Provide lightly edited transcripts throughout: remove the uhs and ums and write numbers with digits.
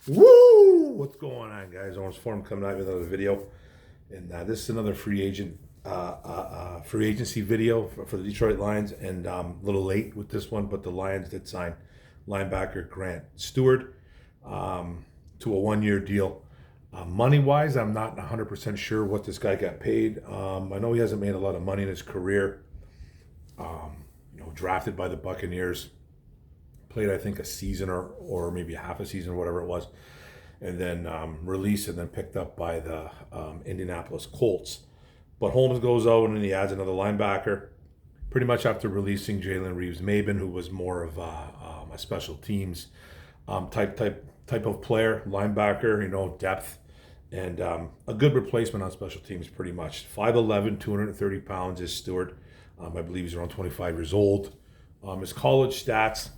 Woo! What's going on, guys? Orange Forum coming out with another video, and this is another free agency video for the Detroit Lions. And a little late with this one, but the Lions did sign linebacker Grant Stewart to a one-year deal. Money-wise, I'm not 100% sure what this guy got paid. I know he hasn't made a lot of money in his career. Drafted by the Buccaneers, played I think a season or maybe half a season or whatever it was, and then released and then picked up by the Indianapolis Colts. But Holmes goes out and he adds another linebacker, pretty much after releasing Jalen Reeves-Maybin, who was more of a special teams type of player, linebacker, depth, and a good replacement on special teams, pretty much. 5'11", 230 pounds is Stewart. I believe he's around 25 years old. His college stats: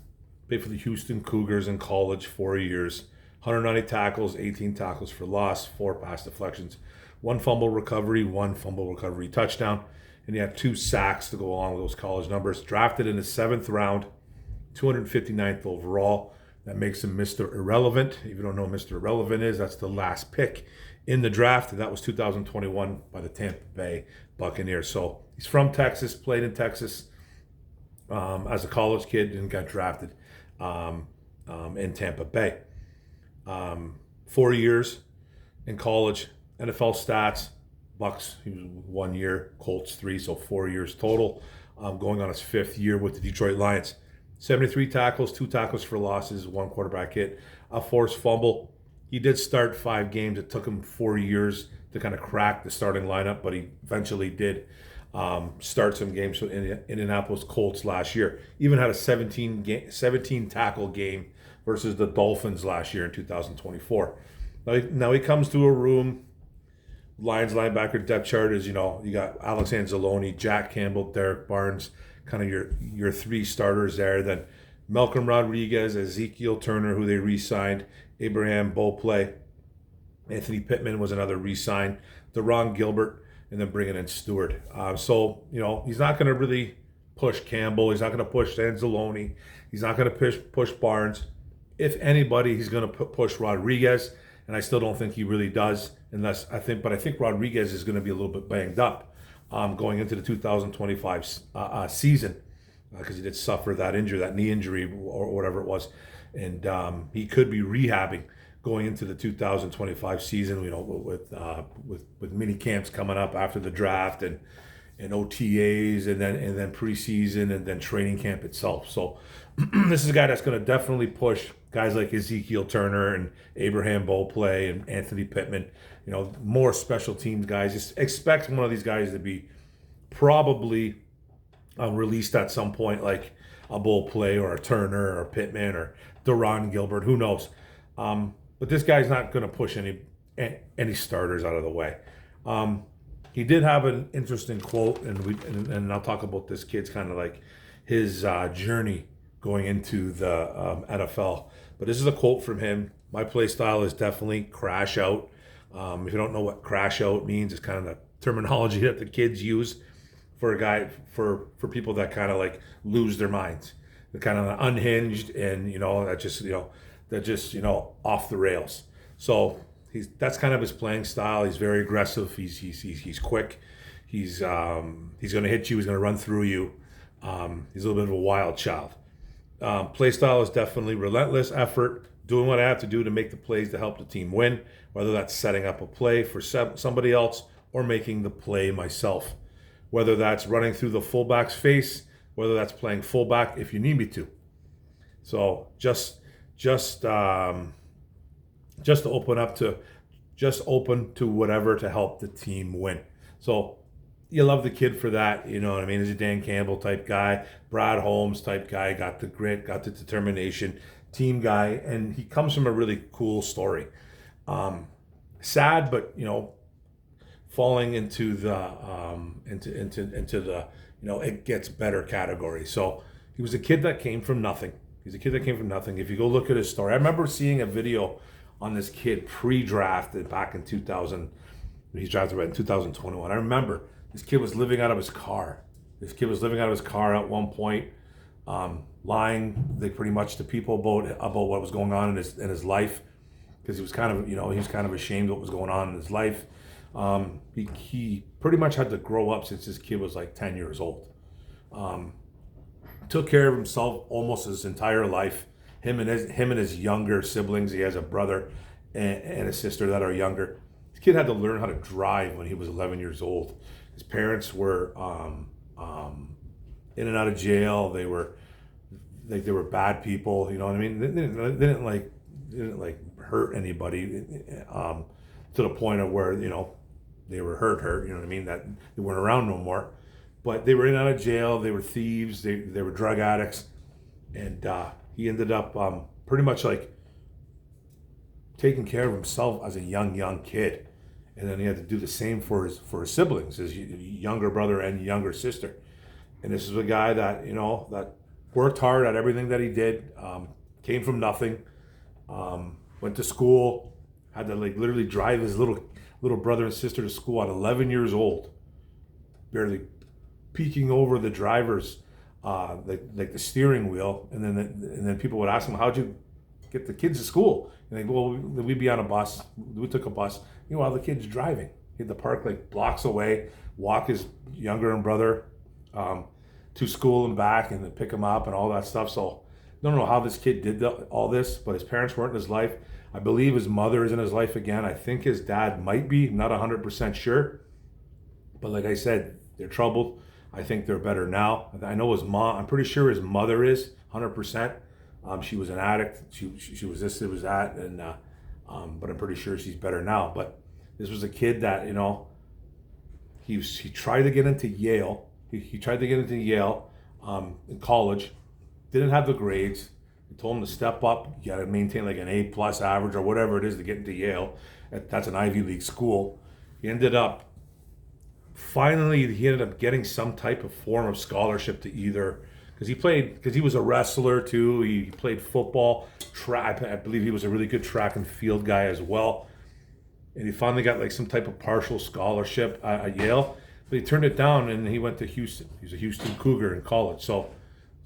played for the Houston Cougars in college, 4 years, 190 tackles, 18 tackles for loss, 4 pass deflections, 1 fumble recovery, 1 fumble recovery touchdown, and he had 2 sacks to go along with those college numbers. Drafted in the 7th round, 259th overall. That makes him Mr. Irrelevant. If you don't know what Mr. Irrelevant is, that's the last pick in the draft, and that was 2021 by the Tampa Bay Buccaneers. So he's from Texas, played in Texas as a college kid, and got drafted in Tampa Bay. 4 years in college. NFL stats: Bucks, he was 1 year, Colts 3, so 4 years total. Going on his 5th year with the Detroit Lions. 73 tackles, 2 tackles for losses, 1 quarterback hit, a forced fumble. He did start 5 games. It took him 4 years to kind of crack the starting lineup, but he eventually did start some games for the Indianapolis Colts last year. Even had a 17 tackle game versus the Dolphins last year in 2024. Now he comes to a room. Lions linebacker depth chart is, you got Alex Anzalone, Jack Campbell, Derek Barnes, kind of your 3 starters there. Then Malcolm Rodriguez, Ezekiel Turner, who they re-signed, Abraham Beauplay, Anthony Pittman was another re-sign, Deron Gilbert, and then bringing in Stewart. So he's not going to really push Campbell. He's not going to push Anzalone. He's not going to push Barnes. If anybody, he's going to push Rodriguez, and I still don't think he really does. I think Rodriguez is going to be a little bit banged up going into the 2025 season because he did suffer that injury, that knee injury or whatever it was, and he could be rehabbing going into the 2025 season. With mini camps coming up after the draft and OTAs and then preseason and then training camp itself. So this is a guy that's going to definitely push guys like Ezekiel Turner and Abraham Beauplay and Anthony Pittman. More special teams guys. Just expect one of these guys to be probably released at some point, like a Beauplay or a Turner or a Pittman or Deron Gilbert. Who knows? But this guy's not going to push any starters out of the way. He did have an interesting quote, and I'll talk about this kid's kind of like his journey going into the NFL. But this is a quote from him: "My play style is definitely crash out." If you don't know what crash out means, it's kind of the terminology that the kids use for a guy for people that kind of like lose their minds. They're kind of unhinged, and that just off the rails. So that's kind of his playing style. He's very aggressive. He's quick. He's going to hit you. He's going to run through you. He's a little bit of a wild child. Play style is definitely relentless effort, doing what I have to do to make the plays to help the team win, whether that's setting up a play for somebody else or making the play myself, whether that's running through the fullback's face, whether that's playing fullback if you need me to. So just open to whatever to help the team win. So you love the kid for that, you know what I mean? He's a Dan Campbell type guy, Brad Holmes type guy, got the grit, got the determination, team guy, and he comes from a really cool story. Sad, but falling into the it gets better category. So he was a kid that came from nothing. He's a kid that came from nothing. If you go look at his story, I remember seeing a video on this kid pre-drafted back in 2000. He's drafted in 2021. I remember this kid was living out of his car. At one point, lying pretty much to people about what was going on in his life. because he was kind of, he was kind of ashamed of what was going on in his life. He pretty much had to grow up since his kid was like 10 years old. Took care of himself almost his entire life. Him and his younger siblings. He has a brother and a sister that are younger. This kid had to learn how to drive when he was 11 years old. His parents were in and out of jail. They were bad people. You know what I mean? They didn't like hurt anybody to the point of where they were hurt. You know what I mean? That they weren't around no more. But they were in and out of jail. They were thieves. They were drug addicts, and he ended up pretty much like taking care of himself as a young kid, and then he had to do the same for his siblings, his younger brother and younger sister. And this is a guy that that worked hard at everything that he did. Came from nothing. Went to school. Had to like literally drive his little brother and sister to school at 11 years old, barely peeking over the driver's like the steering wheel, and then people would ask him, "How'd you get the kids to school?" And they go, "Well, we'd be on a bus. We took a bus. While the kid's driving, he had to park like blocks away, walk his younger brother to school and back, and then pick him up and all that stuff." So I don't know how this kid did all this, but his parents weren't in his life. I believe his mother is in his life again. I think his dad might be, not 100% sure. But like I said, they're troubled. I think they're better now. I know his mom, I'm pretty sure his mother is 100%. She was an addict. She was this, it was that, and but I'm pretty sure she's better now. But this was a kid that he tried to get into Yale. He tried to get into Yale in college. Didn't have the grades. They told him to step up. You got to maintain like an A+ average or whatever it is to get into Yale. That's an Ivy League school. He ended up getting some type of form of scholarship to either, because he was a wrestler too. He played football, track. I believe he was a really good track and field guy as well. And he finally got like some type of partial scholarship at Yale, but he turned it down and he went to Houston. He was a Houston Cougar in college. So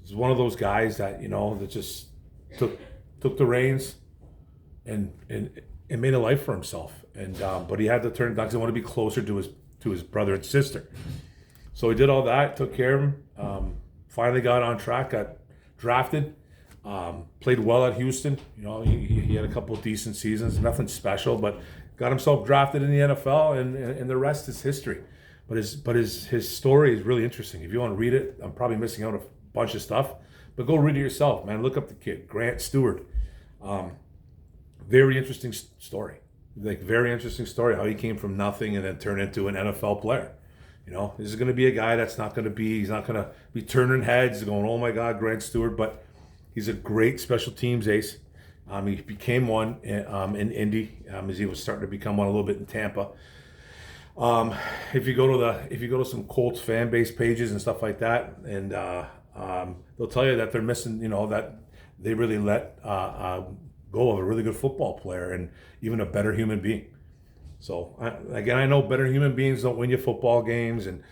he's one of those guys that that just took the reins and made a life for himself. And but he had to turn it down because he wanted to be closer to his brother and sister. So he did all that, took care of him. Finally got on track, got drafted. Played well at Houston. He had a couple of decent seasons, nothing special, but got himself drafted in the NFL, and the rest is history. But his story is really interesting. If you want to read it, I'm probably missing out a bunch of stuff, but go read it yourself, man. Look up the kid, Grant Stewart. Very interesting story. Very interesting story, how he came from nothing and then turned into an NFL player. This is going to be a guy he's not going to be turning heads going, "Oh my God, Grant Stewart," but he's a great special teams ace. He became one in Indy as he was starting to become one a little bit in Tampa. If you go to some Colts fan base pages and stuff like that, and they'll tell you that they're missing, that they really let go of a really good football player and even a better human being. So I know better human beings don't win you football games, and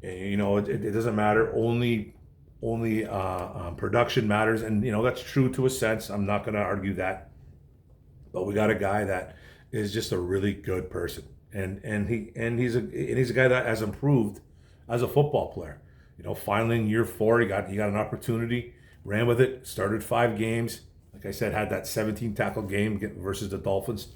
it doesn't matter. Only production matters, and that's true to a sense. I'm not going to argue that, but we got a guy that is just a really good person, and he's a guy that has improved as a football player. Finally in year 4, he got an opportunity, ran with it, started 5 games. Like I said, had that 17 tackle game versus the Dolphins.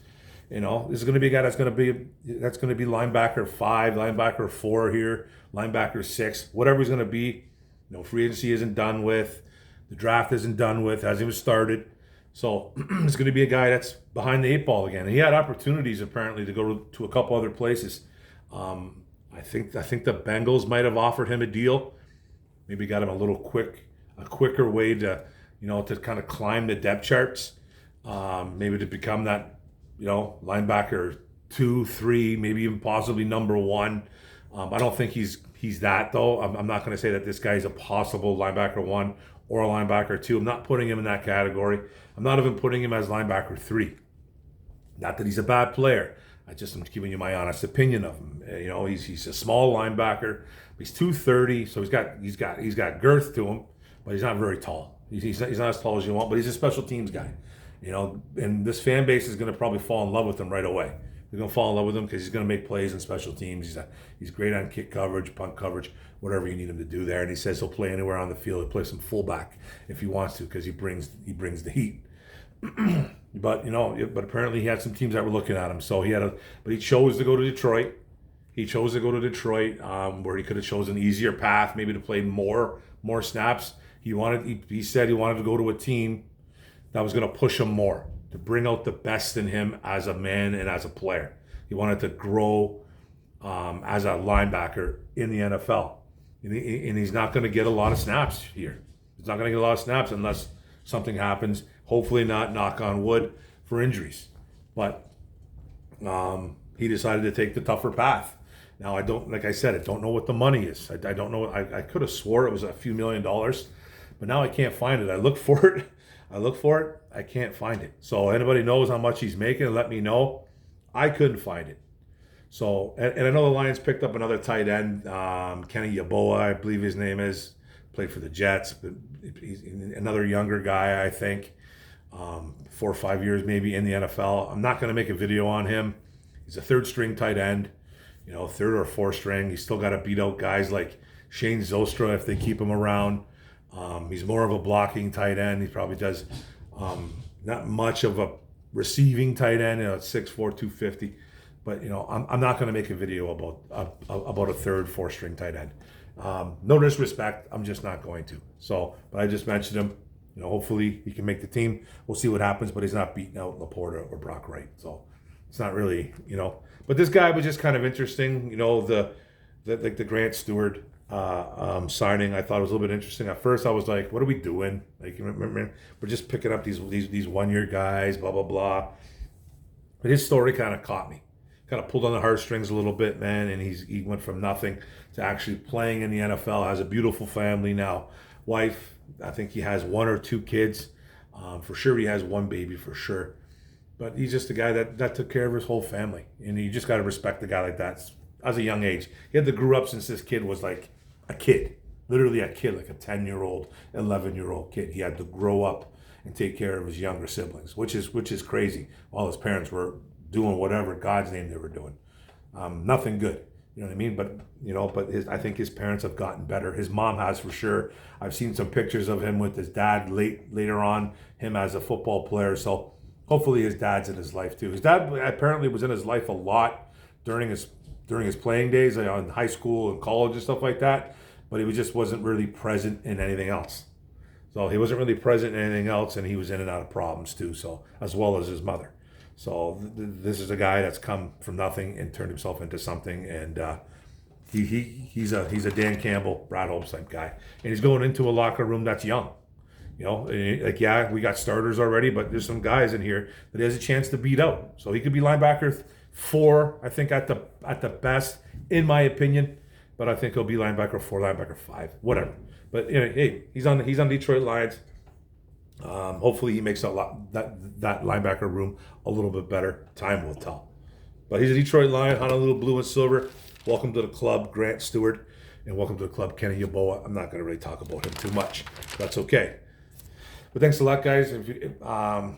This is going to be a guy that's going to be linebacker 5, linebacker 4 here, linebacker 6, whatever he's going to be. Free agency isn't done with, the draft isn't done with, hasn't even started. So it's going to be a guy that's behind the 8 ball again. And he had opportunities apparently to go to a couple other places. I think the Bengals might have offered him a deal, maybe got him a quicker way to to kind of climb the depth charts, maybe to become that linebacker 2, 3, maybe even possibly number 1. I don't think he's that though. I'm not going to say that this guy is a possible linebacker 1 or a linebacker 2. I'm not putting him in that category. I'm not even putting him as linebacker 3. Not that he's a bad player. I'm giving you my honest opinion of him. He's a small linebacker. He's 230, so he's got girth to him, but he's not very tall. He's not as tall as you want, but he's a special teams guy. And this fan base is going to probably fall in love with him right away. They're going to fall in love with him because he's going to make plays in special teams. He's great on kick coverage, punt coverage, whatever you need him to do there. And he says he'll play anywhere on the field. He'll play some fullback if he wants to because he brings the heat. But apparently he had some teams that were looking at him. So but he chose to go to Detroit. He chose to go to Detroit, where he could have chosen an easier path, maybe to play more snaps. He said he wanted to go to a team that was going to push him more, to bring out the best in him as a man and as a player. He wanted to grow as a linebacker in the NFL. And he's not going to get a lot of snaps here. He's not going to get a lot of snaps unless something happens. Hopefully not, knock on wood, for injuries. But he decided to take the tougher path. Now, like I said, I don't know what the money is. I don't know. I could have swore it was a few $1 million, but now I can't find it. I look for it. I can't find it. So anybody knows how much he's making, let me know. I couldn't find it. So, and I know the Lions picked up another tight end, Kenny Yeboah, I believe his name is, played for the Jets. But he's another younger guy, I think, 4 or 5 years maybe in the NFL. I'm not going to make a video on him. He's a third string tight end, third or fourth string. He's still got to beat out guys like Shane Zostra if they keep him around. He's more of a blocking tight end. He probably does not much of a receiving tight end, 6'4", 250. But I'm not going to make a video about a third, fourth string tight end. No disrespect, I'm just not going to. So, but I just mentioned him. Hopefully he can make the team. We'll see what happens. But he's not beating out Laporta or Brock Wright. So it's not really, But this guy was just kind of interesting. The Grant Stewart signing, I thought it was a little bit interesting. At first, I was like, "What are we doing? Like, remember, we're just picking up these 1 year guys, blah blah blah." But his story kind of caught me, kind of pulled on the heartstrings a little bit, man. And he went from nothing to actually playing in the NFL. Has a beautiful family now, wife. I think he has 1 or 2 kids. For sure, he has 1 baby for sure. But he's just a guy that took care of his whole family, and you just got to respect a guy like that. As a young age, he had to grow up since this kid was like a kid, literally a kid, like a 10-year-old, 11-year-old kid. He had to grow up and take care of his younger siblings, which is crazy. While his parents were doing whatever God's name they were doing, nothing good. You know what I mean? But I think his parents have gotten better. His mom has for sure. I've seen some pictures of him with his dad later on, him as a football player. So hopefully his dad's in his life too. His dad apparently was in his life a lot during his playing days, like in high school and college and stuff like that. But he just wasn't really present in anything else. So he wasn't really present in anything else, and he was in and out of problems too. So as well as his mother. So this is a guy that's come from nothing and turned himself into something, and he's a Dan Campbell, Brad Holmes type guy, and he's going into a locker room that's young. We got starters already, but there's some guys in here that he has a chance to beat out. So he could be linebacker 4, I think at the best, in my opinion. But I think he'll be linebacker 4, linebacker 5, whatever. But hey, he's on Detroit Lions. Hopefully he makes that linebacker room a little bit better. Time will tell. But he's a Detroit Lion, Honolulu Blue and Silver. Welcome to the club, Grant Stewart, and welcome to the club, Kenny Yeboah. I'm not going to really talk about him too much. That's okay. But thanks a lot, guys.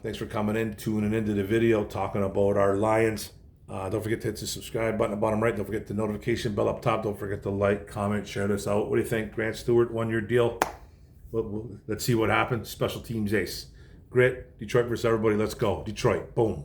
Thanks for coming in, tuning into the video, talking about our Lions. Don't forget to hit the subscribe button at the bottom right. Don't forget the notification bell up top. Don't forget to like, comment, share this out. What do you think? Grant Stewart, 1 year deal. Let's see what happens. Special teams ace. Grit, Detroit versus everybody. Let's go. Detroit. Boom.